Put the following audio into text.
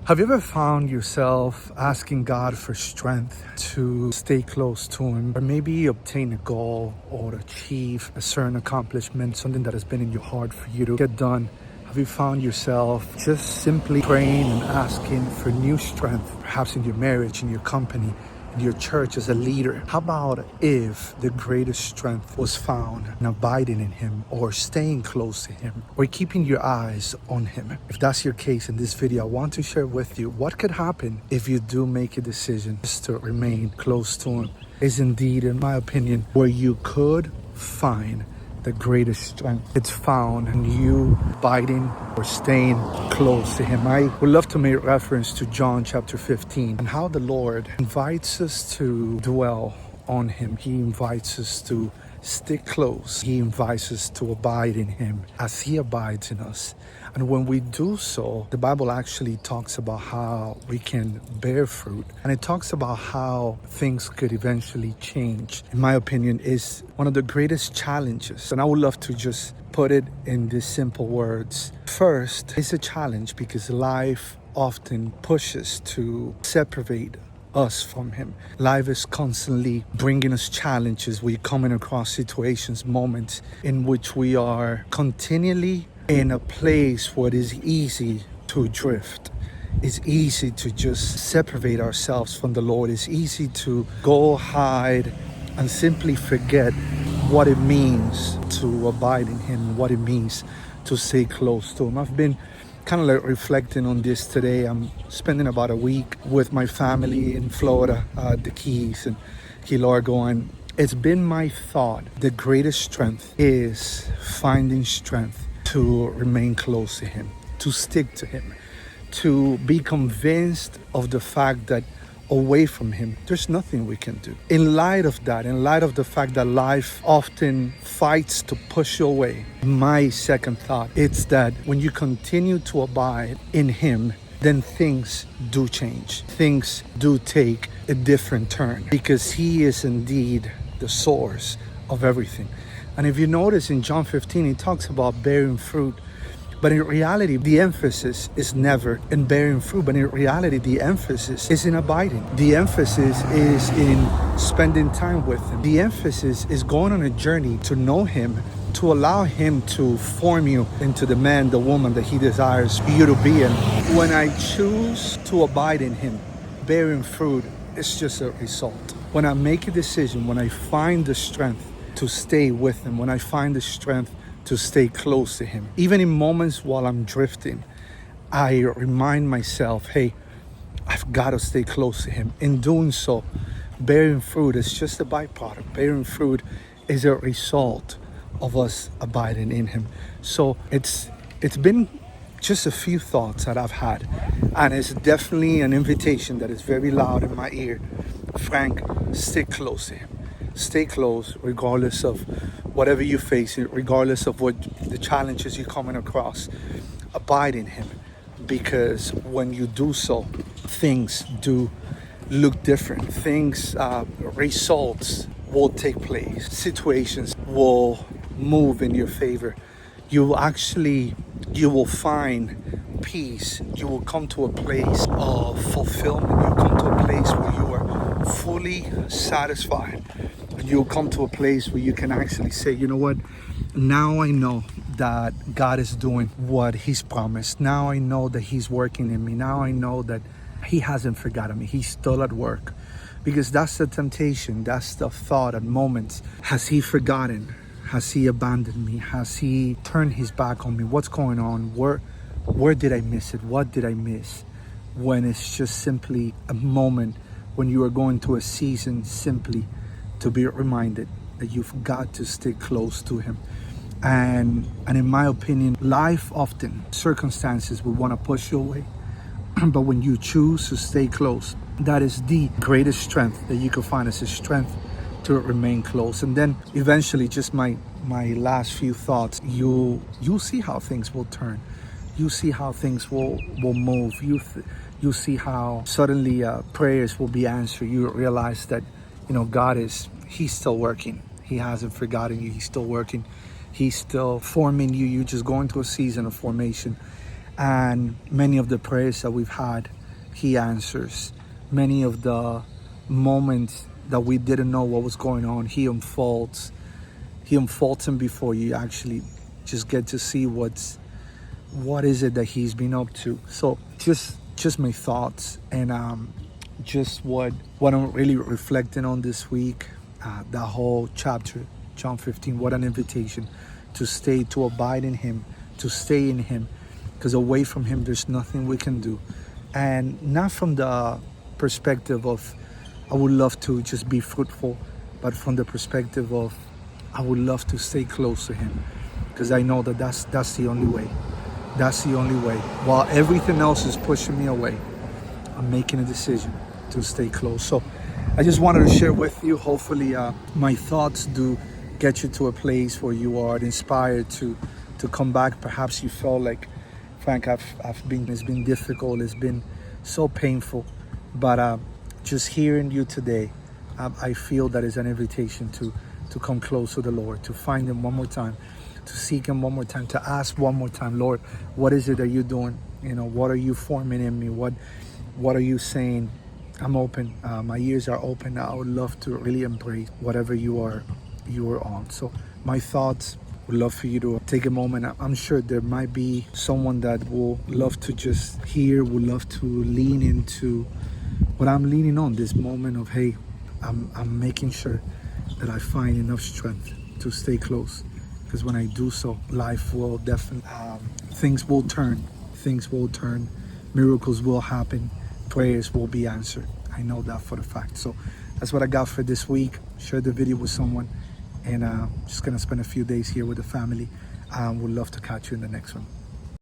Have you ever found yourself asking God for strength to stay close to Him, or maybe obtain a goal or achieve a certain accomplishment, something that has been in your heart for you to get done? Have you found yourself just simply praying and asking for new strength, perhaps in your marriage, in your company, in your church as a leader? How about if the greatest strength was found in abiding in Him, or staying close to Him, or keeping your eyes on Him? If that's your case, in this video I want to share with you what could happen if you do make a decision just to remain close to Him. Is indeed, in my opinion, where you could find the greatest strength. It's found in you abiding or staying close to Him. I would love to make reference to John chapter 15 and how the Lord invites us to dwell on Him. He invites us to stick close. He invites us to abide in Him as He abides in us. And when we do so, the Bible actually talks about how we can bear fruit. And it talks about how things could eventually change. In my opinion, is one of the greatest challenges. And I would love to just put it in these simple words. First, it's a challenge because life often pushes to separate us from Him. Life is constantly bringing us challenges. We're coming across situations, moments in which we are continually in a place where it is easy to drift. It's easy to just separate ourselves from the Lord. It's easy to go hide and simply forget what it means to abide in Him, what it means to stay close to Him. I've been kind of like reflecting on this today. I'm spending about a week with my family in Florida, the Keys and Key Largo, and it's been my thought the greatest strength is finding strength to remain close to Him, to stick to Him, to be convinced of the fact that away from Him, there's nothing we can do. In light of that, in light of the fact that life often fights to push you away, my second thought is that when you continue to abide in Him, then things do change. Things do take a different turn because He is indeed the source of everything. And if you notice in John 15, He talks about bearing fruit. But in reality, the emphasis is never in bearing fruit. But in reality, the emphasis is in abiding. The emphasis is in spending time with Him. The emphasis is going on a journey to know Him, to allow Him to form you into the man, the woman that He desires you to be. And when I choose to abide in Him, bearing fruit is just a result. When I make a decision, when I find the strength to stay with Him, when I find the strength to stay close to Him, even in moments while I'm drifting, I remind myself, hey, I've got to stay close to Him. In doing so, bearing fruit is just a byproduct. Bearing fruit is a result of us abiding in Him. So it's been just a few thoughts that I've had, and it's definitely an invitation that is very loud in my ear. Frank, stick close to Him. Stay close regardless of whatever you face, regardless of what the challenges you're coming across. Abide in Him, because when you do so, things do look different. Results will take place. Situations will move in your favor. You will find peace. You will come to a place of fulfillment. You'll come to a place where you are fully satisfied. You'll come to a place where you can actually say, you know what, now I know that God is doing what He's promised. Now I know that He's working in me. Now I know that He hasn't forgotten me. He's still at work. Because that's the temptation. That's the thought at moments. Has He forgotten? Has He abandoned me? Has He turned His back on me? What's going on? Where did I miss it? What did I miss? When it's just simply a moment when you are going through a season, simply to be reminded that you've got to stay close to Him. And in my opinion, life often, circumstances will want to push you away. But when you choose to stay close, that is the greatest strength that you can find, is a strength to remain close. And then eventually, just my last few thoughts, you'll see how things will turn. You see how things will move. You see how suddenly prayers will be answered. You realize that, God He's still working. He hasn't forgotten you. He's still working. He's still forming you. You're just going through a season of formation. And many of the prayers that we've had, he answers. Many of the moments that we didn't know what was going on, he unfolds. He unfolds them before you actually just get to see what is it that he's been up to. So just my thoughts, and just what I'm really reflecting on this week. That whole chapter, John 15, what an invitation to stay, to abide in him, to stay in him, because away from him there's nothing we can do. And not from the perspective of I would love to just be fruitful, but from the perspective of I would love to stay close to him, because I know that that's the only way. That's the only way. While everything else is pushing me away, I'm making a decision to stay close. So I just wanted to share with you. Hopefully my thoughts do get you to a place where you are inspired to come back. Perhaps you felt like, Frank, it's been difficult, it's been so painful, but just hearing you today, I feel that is an invitation to come close to the Lord, to find him one more time, to seek him one more time, to ask one more time, Lord, what is it that you're doing? What are you forming in me? What are you saying? I'm open. My ears are open. I would love to really embrace whatever you are on. So my thoughts, would love for you to take a moment. I'm sure there might be someone that will love to just hear, would love to lean into what I'm leaning on, this moment of, hey, I'm making sure that I find enough strength to stay close. Because when I do so, life will definitely, things will turn, miracles will happen, prayers will be answered. I know that for the fact. So that's what I got for this week. Share the video with someone, and just gonna spend a few days here with the family. Would love to catch you in the next one.